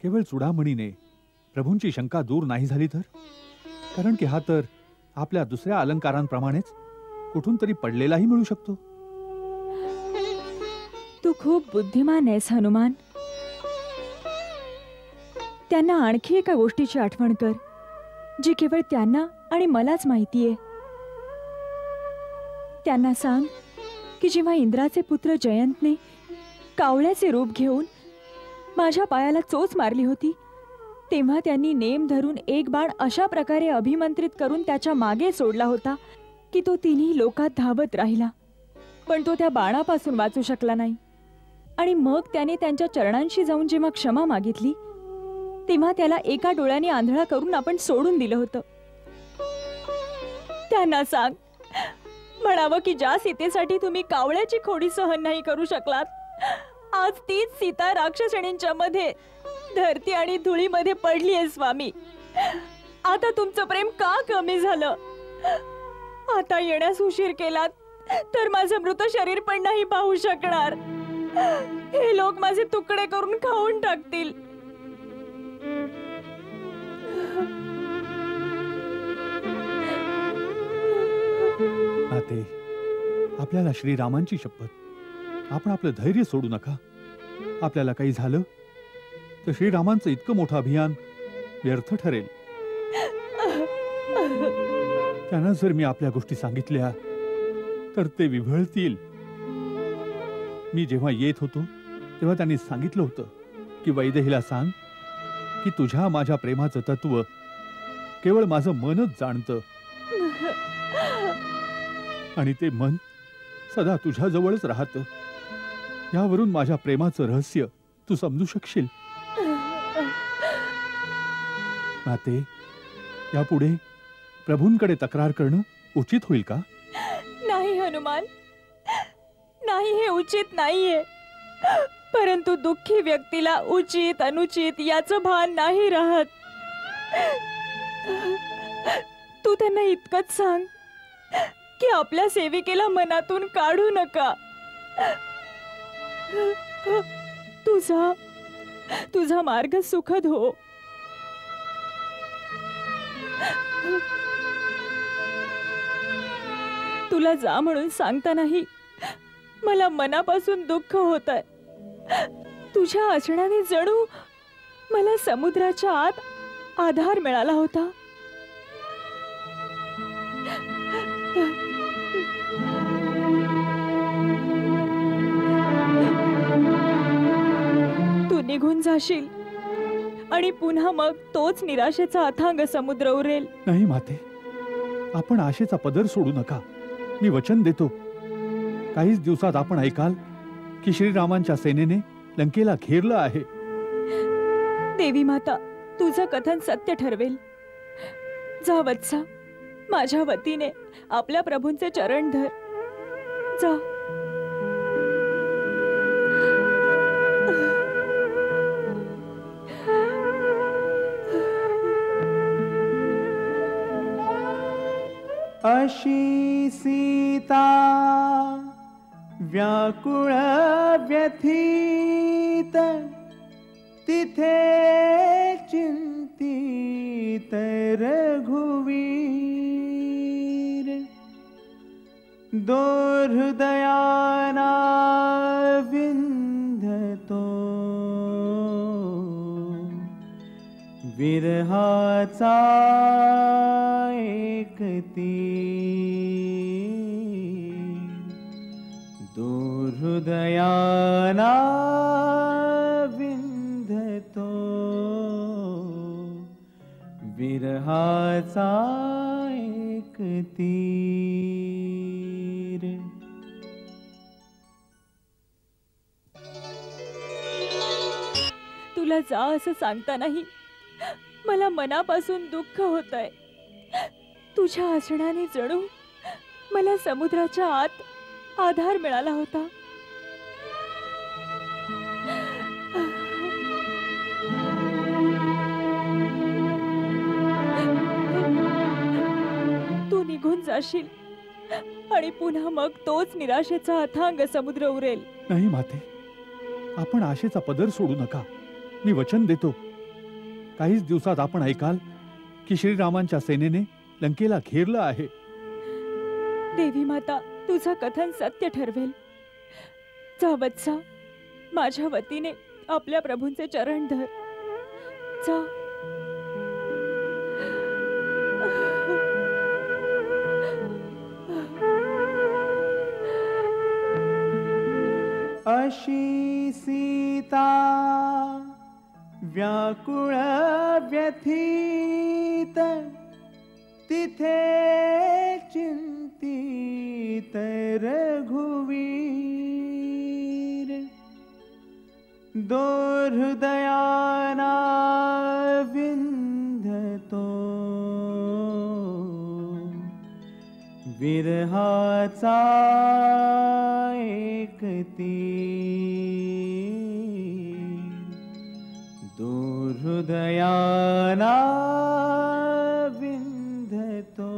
केवळ चुडामणीने प्रभूंची शंका दूर नाही झाली तर, कारण की हा तर आपल्या दुसऱ्या अलंकारांप्रमाणेच कुठून तरी पडलेलाही मिळू शकतो. तू खूप बुद्धिमान आहेस हनुमान. त्यांना आणखी एका गोष्टीची आठवण कर जी केवळ त्यांना आणि मलाच माहितीये. त्यांना सांग की जेव्हा इंद्राचे पुत्र जयंतने कावळ्याचे रूप घेऊन माझ्या पायाला चोच मारली होती तेव्हा त्यांनी नेम धरून एक बाण अशा प्रकारे अभिमंत्रित करून त्याच्या मागे सोडला होता की तो तिन्ही लोकात धावत राहिला, पण तो त्या बाणापासून वाचू शकला नाही. आणि मग त्याने त्यांच्या चरणांशी जाऊन जेव्हा क्षमा मागितली तेव्हा त्याला एका डोळ्याने आंधळा करून आपण सोडून दिलं होतं. त्यांना सांग म्हणावं की ज्या सीतेसाठी तुम्ही कावळ्याची खोडी सहन नाही करू शकलात, आज तीच सीता राक्षसणींच्या मध्ये धरती आणि धुळीमध्ये पडली आहे स्वामी. आता तुमचं प्रेम का कमी झालं? आता येण्यास उशीर केलात तर माझं मृत शरीर पण नाही पाहू शकणार. हे लोक माझे तुकडे करून खाऊन टाकतील. नाते आपल्याला श्रीरामांची शपथ, आपण आपलं धैर्य सोडू नका. आपल्याला काही झालं तर श्रीरामांचं इतकं मोठं अभियान व्यर्थ ठरेल. त्यांना जर मी आपल्या गोष्टी सांगितल्या तर ते विव्हळतील. मी जेव्हा येत होतो तेव्हा त्यांनी सांगितलं होतं की वैदेहीला सांग की तुझ्या माझ्या प्रेमाचं तत्व केवळ माझं मनच जाणतं आणि ते मन सदा तुझ्या जवळच राहतं. यावरून माझ्या प्रेमाचं रहस्य तू समजू शकशील. नाते यापुढे प्रभूंकडे तक्रार करणं उचित होईल का? नाही हनुमान, नाही, हे उचित नाहीये. परंतु दुःखी व्यक्तीला उचित अनुचित याचं भान नाही राहत. तू त्यांना इतकंच सांग की आपल्या सेविकेला मनातून काढू नका. तुझा मार्ग सुखद हो. तुला जा म्हणून सांगतानाही मला मनापासून दुःख होतंय. तुझ्या असण्याने जणू मला समुद्राच्या आत आधार मिळाला होता. तू निघून जाशील आणि पुन्हा मग तोच निराशेचा अथांग समुद्र उरेल. नाही माते, आपण आशेचा पदर सोडू नका. मी वचन देतो, काहीच दिवसात आपण ऐकाल की श्रीरामांच्या सेनेने लंकेला घेरलं आहे. देवी माता तुझं कथन सत्य ठरवेल. जा वत्सा, माझ्या वतीने आपल्या प्रभूंचे चरण धर. जा. अशी सीता व्याकुळ व्यथित तिथे चिंतित रघुवीर दोर्हृदयाना विंधतो विरहाचा एक दोर्हृदयाना विंधतो विरहाचा एक तीर. तुला जा असं सांगता नाही, मला मनापासून दुःख होतंय. तुझ्या असण्याने जणू मला समुद्राच्या आत आधार मिळाला होता. तू निघून जाशील आणि पुन्हा मग तोच निराशेचा अथांग समुद्र उरेल. नाही माते, आपण आशेचा पदर सोडू नका. मी वचन देतो, काहीच दिवसात आपण ऐकाल की श्रीरामांच्या सेनेने लंकेला घेरलं आहे. देवी माता तुझं कथन सत्य ठरवेल. जा वत्सा, माझ्या वतीने आपल्या प्रभूंचे चरण धर. जा. अशी सीता व्याकुळ व्यथित तिथे चिंतित रघुवीर दोर्हृदयाना विंधतो विरहाचा एक तीर दोर्हृदयाना विंधतो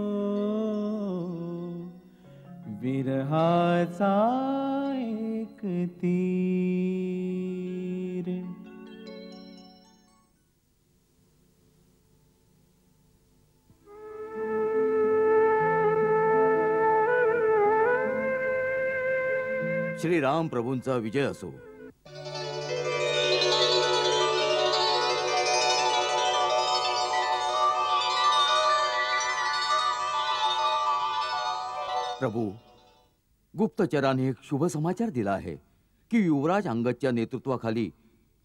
विरहाचा एक तीर. श्रीराम प्रभूंचा विजय असो. प्रभू, गुप्तचराने एक शुभ समाचार दिला आहे की युवराज अंगदच्या नेतृत्वाखाली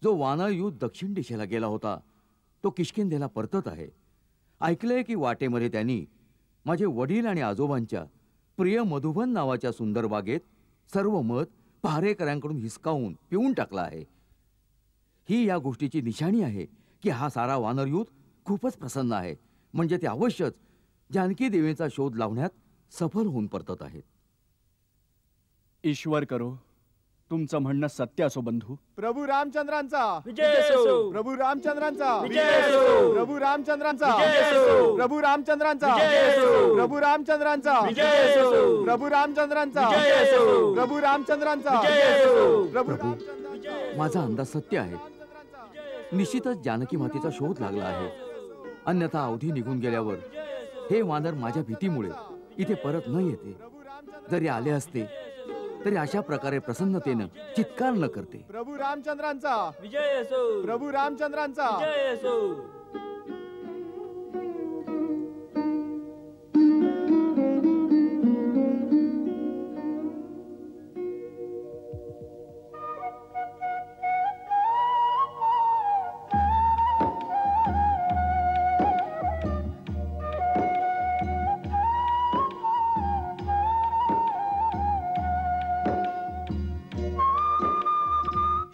जो वानर युद्ध दक्षिण दिशेला गेला होता तो किष्किंधेला परतत आहे. ऐकलंय की वाटेमध्ये त्यांनी माझे वडील आणि आजोबांच्या प्रिय मधुबन नावाच्या सुंदर बागेत सर्व मध पहारेकऱ्यांकडून हिसकावून पिऊन टाकला आहे. ही या गोष्टीची निशाणी आहे की हा सारा वानर युद्ध खूपच प्रसन्न आहे. म्हणजे ते अवश्यच जानकी देवीचा शोध लावण्यात सफल होऊन परतत आहेत. ईश्वर करो तुमचं म्हणणं सत्य असो बंधू. प्रभू रामचंद्रांचा विजय असो. प्रभू रामचंद्रांचा विजय असो. प्रभू रामचंद्रांचा विजय असो. प्रभू रामचंद्रांचा विजय असो. प्रभू रामचंद्रांचा विजय असो. प्रभू रामचंद्रांचा विजय असो. प्रभू रामचंद्रांचा विजय असो. प्रभू माझा अंदाज सत्य आहे. निश्चितच जानकी मातेचा शोध लागला आहे. अन्यथा अवधी निघून गेल्यावर हे वानर माझ्या भीतीमुळे इथे परत न येते. जरी आले असते तरी अशा प्रकारे प्रसन्नतेनं चित्कार न करते. प्रभू रामचंद्रांचा विजय असो. प्रभू रामचंद्रांचा विजय असो.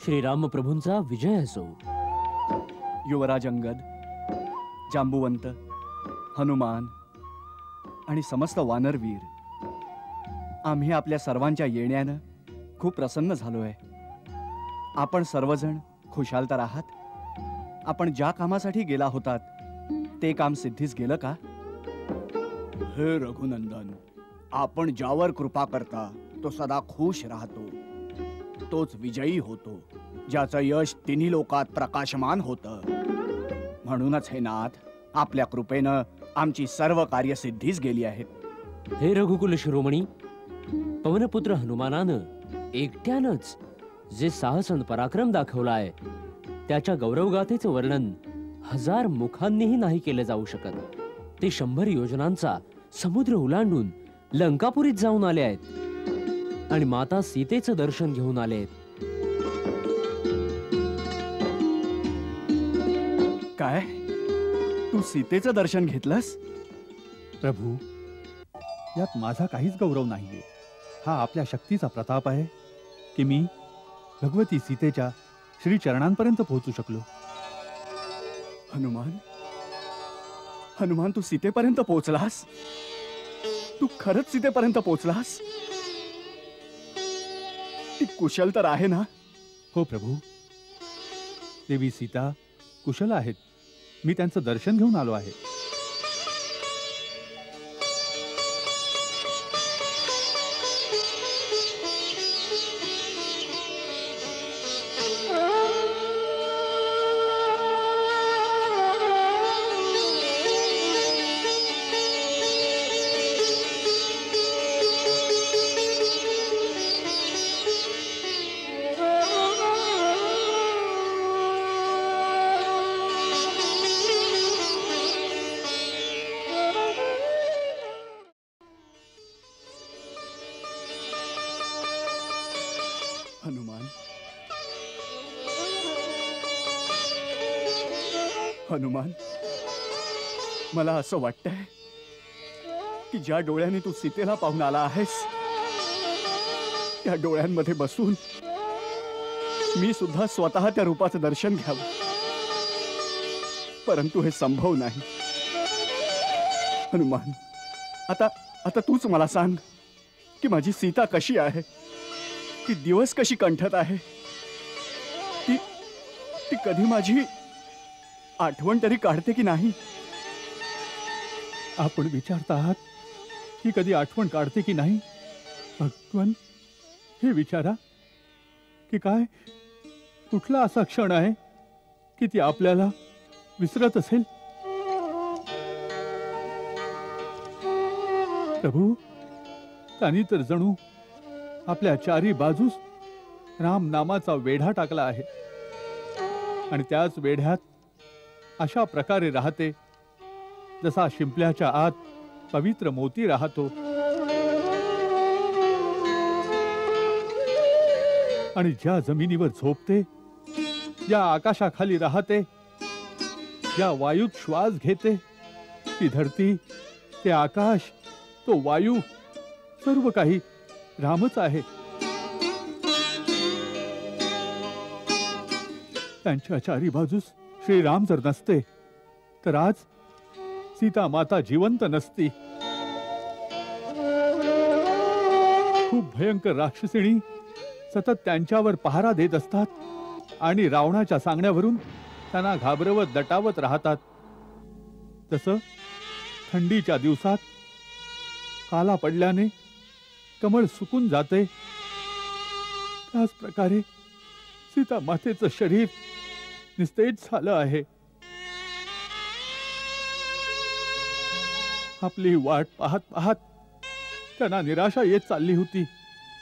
श्रीरामप्रभूंचा विजय असो. युवराज अंगद, जांबुवंत, हनुमान आणि समस्त वानरवीर, आम्ही आपल्या सर्वांच्या येण्यानं खूप प्रसन्न झालोय. आपण सर्वजण खुशाल तर आहात? आपण ज्या कामासाठी गेला होतात ते काम सिद्धीस गेलं का? हे रघुनंदन, आपण ज्यावर कृपा करता तो सदा खुश राहतो, तोच विजयी होतो, ज्याचं यश तिन्ही लोकात प्रकाशमान होतं. म्हणूनच हे नाथ, आपल्या कृपेनं आमची सर्व कार्य सिद्धीस गेली आहेत. हे रघुकुल शिरोमणी, पवनपुत्र हनुमानानं एकट्यानंच जे साहस आणि पराक्रम दाखवलाय त्याच्या गौरवगाथेचं वर्णन 1000 मुखांनीही नाही केलं जाऊ शकत. ते 100 योजनांचा समुद्र ओलांडून लंकापुरीत जाऊन आले आहेत आणि माता सीतेचं दर्शन घेऊन आले आहेत. काय, तू सीतेचं दर्शन घेतलंस? प्रभू, यात माझा काहीच गौरव नाहीये. हा आपल्या शक्तीचा प्रताप आहे की मी भगवती सीतेच्या श्री चरणांपर्यंत पोहोचू शकलो. हनुमान, हनुमान, तू सीतेपर्यंत पोहोचलास? तू खरंच सीतेपर्यंत पोहोचलास? ती कुशल तर आहे ना? हो प्रभू, देवी सीता कुशल आहेत. मी त्यांचं दर्शन घेऊन आलो आहे. हनुमान, हनुमान, मला असं वाटतंय की ज्या डोळ्याने तू सीतेला पाहून आला आहेस त्या डोळ्यांमध्ये बसून मी सुद्धा स्वतः त्या रूपाचं दर्शन घ्यावं, परंतु हे संभव नाही. हनुमान, आता तूच मला सांग की माझी सीता कशी आहे, ती दिवस कशी कंठत आहे, ती कधी माझी आठवण तरी काढते की नाही? आपण विचारता आहात की कधी आठवण काढते की नाही? भगवान, हे विचारा की काय कुठला असा क्षण आहे की ती आपल्याला विसरत असेल? प्रभू, त्यांनी तर जणू आपल्या चारी बाजूस राम नामाचा वेढा टाकला आहे आणि त्याच वेढ्यात अशा प्रकारे राहते जसा शिंपल्याच्या आत पवित्र मोती राहतो. आणि ज्या जमिनीवर झोपते, ज्या आकाशाखाली राहते, ज्या वायूत श्वास घेते, ती धरती, ते आकाश, तो वायू, सर्व काही रामच आहे. त्यांच्या चारी बाजूस श्रीराम जर नसते तर आज सीता माता जिवंत नसती. खूप भयंकर राक्षसिणी सतत त्यांच्यावर पहारा देत असतात आणि रावणाच्या सांगण्यावरून त्यांना घाबरवत दटावत राहतात. तसं थंडीच्या दिवसात काला पडल्याने कमळ सुकून जाते, त्याच प्रकारे सीता मातेचं शरीर निस्तेज झालं आहे. आपली वाट पाहत पाहत त्यांना निराशा येत चालली होती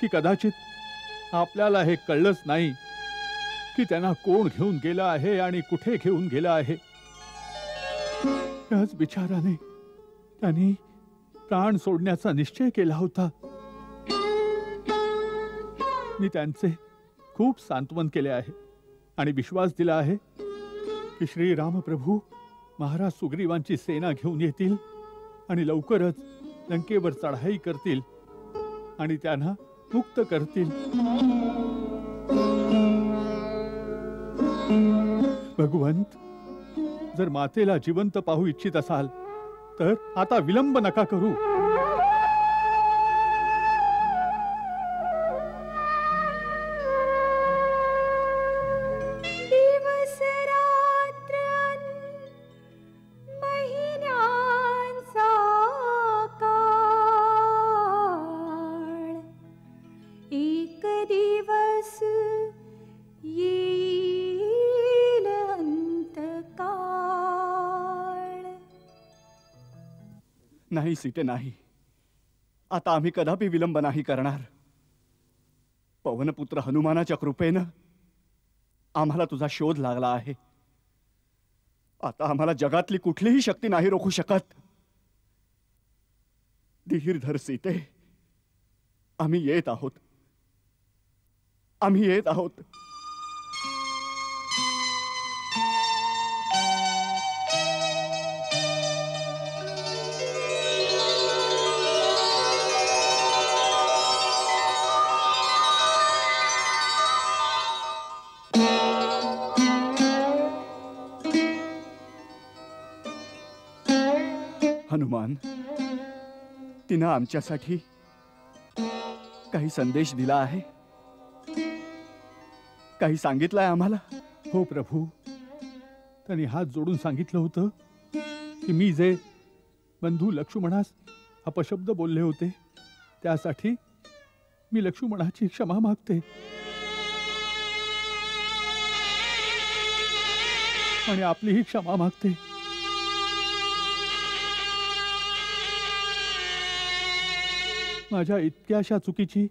की कदाचित आपल्याला हे कळलंच नाही की त्यांना कोण घेऊन गेला आहे आणि कुठे घेऊन गेला आहे. त्याच विचाराने त्यांनी प्राण सोडण्याचा निश्चय केला होता. मी त्यांचे खूप सांत्वन केले आहे आणि विश्वास दिला आहे की श्री रामप्रभू महाराज सुग्रीवांची सेना घेऊन येतील आणि लवकरच लंकेवर चढाई करतील आणि त्यांना मुक्त करतील. भगवंत, जर मातेला जिवंत पाहू इच्छित असाल तर आता विलंब नका करू. दिवस रात्र महिन्यांचा काळ, एक दिवस येईल अंतकाळ. नाही सीते, नाही. आता आम्ही कदापि विलंब नाही करणार. पवनपुत्र हनुमानाच्या कृपेनं आम्हाला तुझा शोध लागला आहे. आता आम्हाला जगातली कुठलीही शक्ती नाही रोखू शकत. धीर धर सीते, आम्ही येत आहोत. आम्ही येत आहोत. हनुमान, तिनं आमच्यासाठी काही संदेश दिला आहे, काही सांगितलंय आम्हाला. हो प्रभू, त्यांनी हात जोडून सांगितलं होतं की मी जे बंधू लक्ष्मणास अपशब्द बोलले होते त्यासाठी मी लक्ष्मणाची क्षमा मागते. आणि आपलीही क्षमा मागते. माझ्या इतक्याशा चुकीची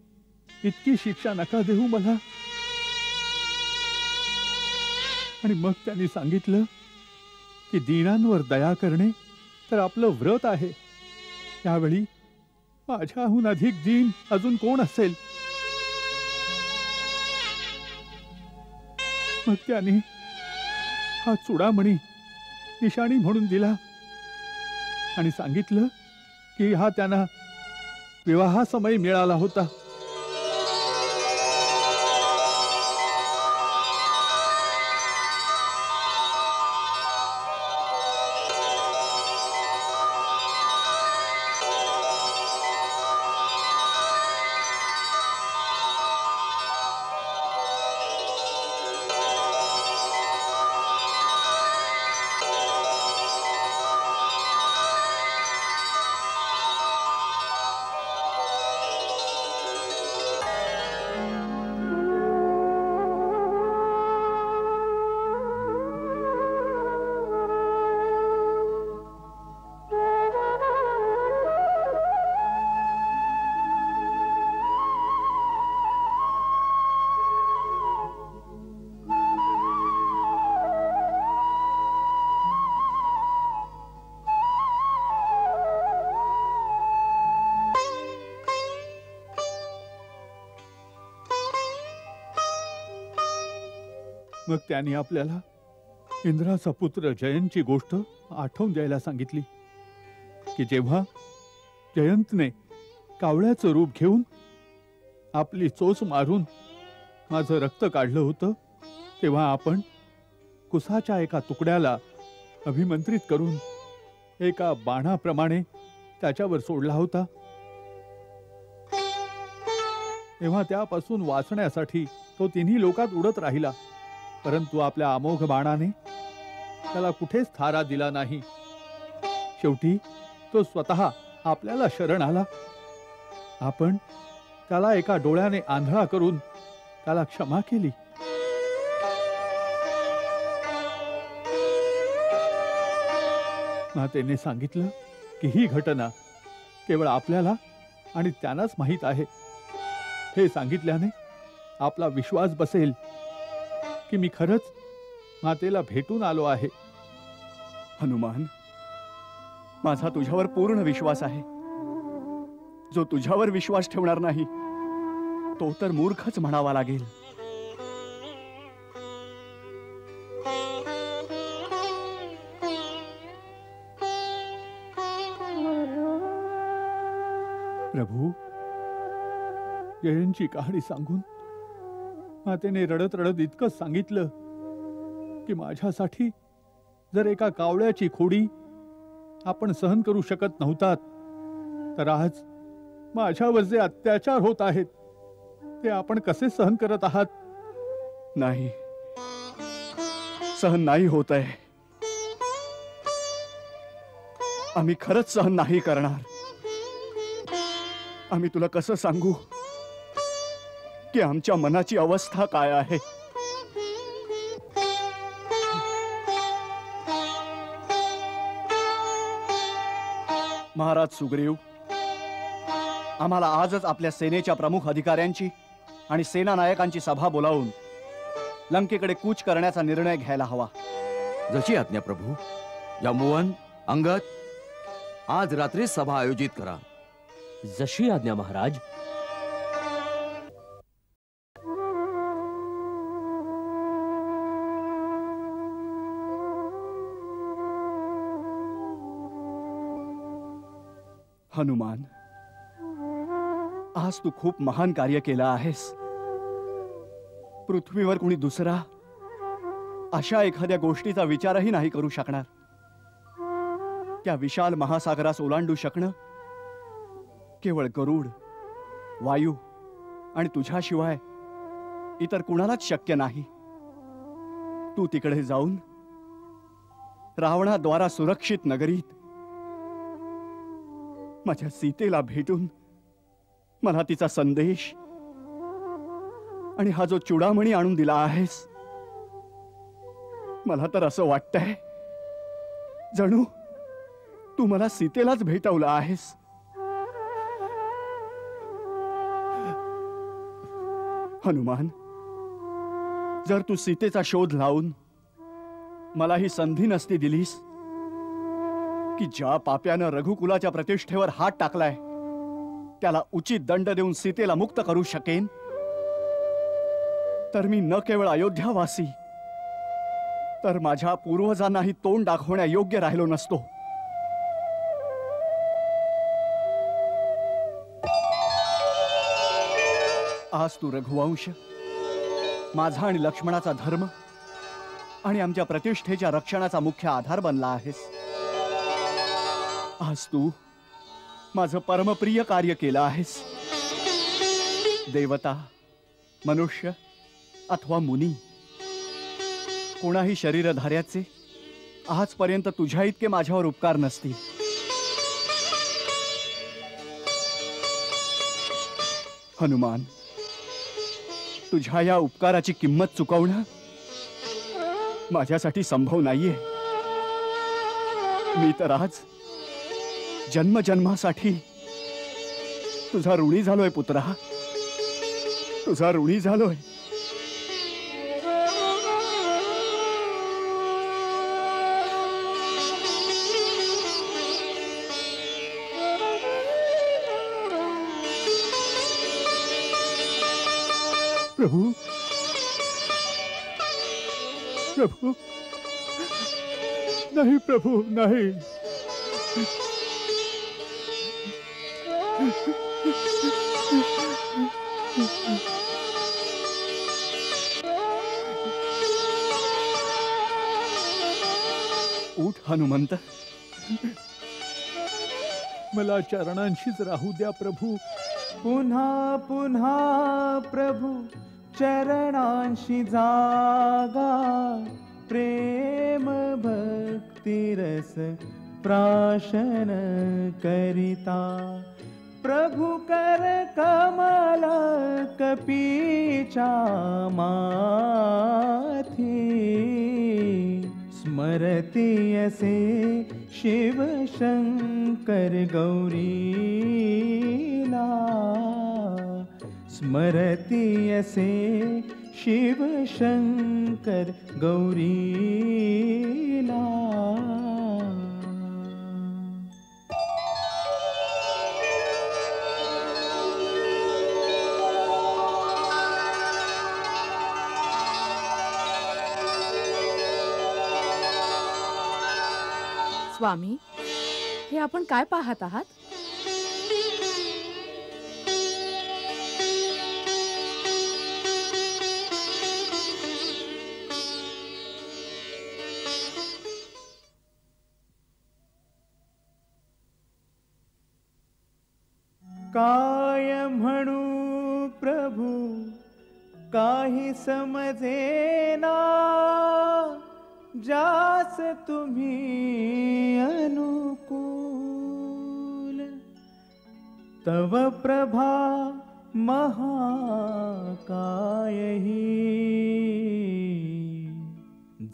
इतकी शिक्षा नका देऊ मला. आणि मग त्यांनी सांगितलं की दीनांवर दया करणे तर आपलं व्रत आहे. यावेळी माझ्याहून अधिक दीन अजून कोण असेल. मग त्यांनी हा चुडामणी निशाणी म्हणून दिला आणि सांगितलं की हा त्यांना विवाहासमयी मिळाला होता. मग त्यांनी आपल्याला इंद्राचा पुत्र जयंतची गोष्ट आठवून द्यायला सांगितली की जेव्हा जयंतने कावळ्याचं रूप घेऊन आपली चोच मारून माझं रक्त काढलं होतं तेव्हा आपण कुसाच्या एका तुकड्याला अभिमंत्रित करून एका बाणाप्रमाणे त्याच्यावर सोडला होता. तेव्हा त्यापासून वाचण्यासाठी तो तिन्ही लोकात उडत राहिला, परंतु आपल्या अमोघ बाणाने त्याला कुठेच थारा दिला नाही. शेवटी तो स्वतः आपल्याला शरण आला. आपण त्याला एका डोळ्याने आंधळा करून त्याला क्षमा केली. मातेने सांगितलं की ही घटना केवळ आपल्याला आणि त्यांनाच माहीत आहे. हे सांगितल्याने आपला विश्वास बसेल की मी खरंच मातेला भेटून आलो आहे. हनुमान, माझा तुझ्यावर पूर्ण विश्वास आहे. जो तुझ्यावर विश्वास ठेवणार नाही तो तर मूर्खच म्हणावा लागेल. प्रभू, जयंतची कहाणी सांगून मातेने रडत रडत इतकंच सांगितलं की माझ्यासाठी जर एका कावळ्याची खोडी आपण सहन करू शकत नव्हतात, तर आज माझ्यावर जे अत्याचार होत आहेत ते आपण कसे सहन करत आहात? नाही, सहन नाही होत आहे. आम्ही खरंच सहन नाही करणार. आम्ही तुला कसं सांगू की आमच्या मनाची अवस्था काय आहे? महाराज सुग्रीव, आम्हाला आजच आपल्या सेनेच्या प्रमुख अधिकाऱ्यांची आणि सेना नायकांची सभा बोलावून लंकेकडे कूच करण्याचा निर्णय घ्यायला हवा. जशी आज्ञा प्रभू. जांबुवन, अंगद, आज रात्री सभा आयोजित करा. जशी आज्ञा महाराज. हनुमान, आज तू खूप महान कार्य केलं आहेस. पृथ्वीवर कोणी दुसरा अशा एखाद्या गोष्टीचा विचारही नाही करू शकणार. त्या विशाल महासागरास ओलांडू शकणं केवळ गरुड, वायू आणि तुझ्याशिवाय इतर कुणालाच शक्य नाही. तू तिकडे जाऊन रावणाद्वारा सुरक्षित नगरीत माझ्या सीतेला भेटून मला तिचा संदेश आणि हा जो चुडामणी आणून दिला आहेस, मला तर असं वाटतंय जणू तू मला सीतेलाच भेटवलं आहेस. हनुमान, जर तू सीतेचा शोध लावून मला ही संधी नसती दिलीस की ज्या पाप्यानं रघुकुलाच्या प्रतिष्ठेवर हात टाकलाय त्याला उचित दंड देऊन सीतेला मुक्त करू शकेन, तर मी न केवळ अयोध्यावासी तर माझ्या पूर्वजांनाही तोंड दाखवण्या योग्य राहिलो नसतो. आज तू रघुवंश, माझा आणि लक्ष्मणाचा धर्म आणि आमच्या प्रतिष्ठेच्या रक्षणाचा मुख्य आधार बनला आहेस. आज तू माझं परमप्रिय कार्य केलं आहेस. देवता, मनुष्य अथवा मुनी, कोणाही शरीरधार्याचे आजपर्यंत तुझ्या इतके माझ्यावर उपकार नसतील. हनुमान, तुझ्या या उपकाराची किंमत चुकवणं माझ्यासाठी संभव नाहीये. मी तर आज जन्मजन्मासाठी तुझा ऋणी झालोय पुत्रा, तुझा ऋणी झालोय. प्रभू, प्रभू, नहीं प्रभू, नहीं. उठ हनुमंत. मला चरणांशीच राहू द्या प्रभू. पुन्हा पुन्हा प्रभु चरणांशी जागा, प्रेम भक्ती रस प्राशन करिता. प्रभु कर कमल कपीचा माथी, स्मरती असे शिव शंकर गौरीला. स्मरती असे शिव शंकर गौरीला. स्वामी, हे आपण काय पाहत आहात? काय म्हणू प्रभू काही समजेना, जास तुम्ही अनुकूल। तव प्रभा महाकायही,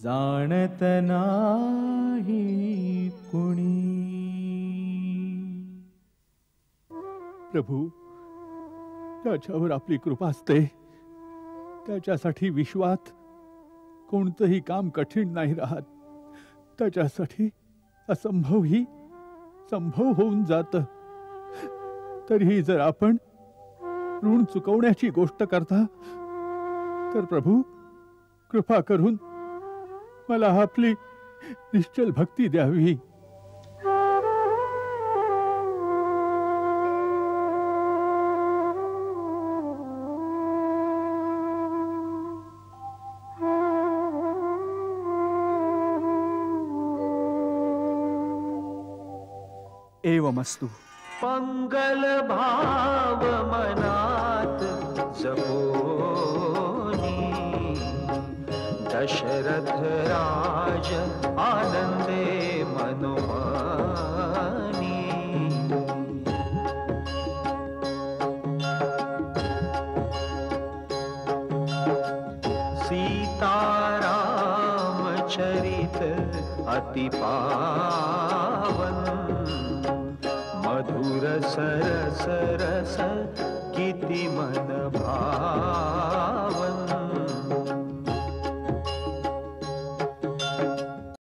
जाणत नाही कुणी। प्रभू, त्याच्यावर आपली कृपा असते, त्याच्यासाठी विश्वात कोणतंही काम कठीण नाही राहत, त्याच्यासाठी असंभवही संभव होऊन जात। तरीही जर आपण ऋण चुकवण्याची गोष्ट करता तर प्रभू कृपा करून मला आपली निश्चल भक्ती द्यावी। एवमस्तु। मंगल भाव मनात जपोनी, दशरथ राज आनंदे मनोमानी। सीताराम चरित अति पावन, मधुर सरस रस किति मन भावन।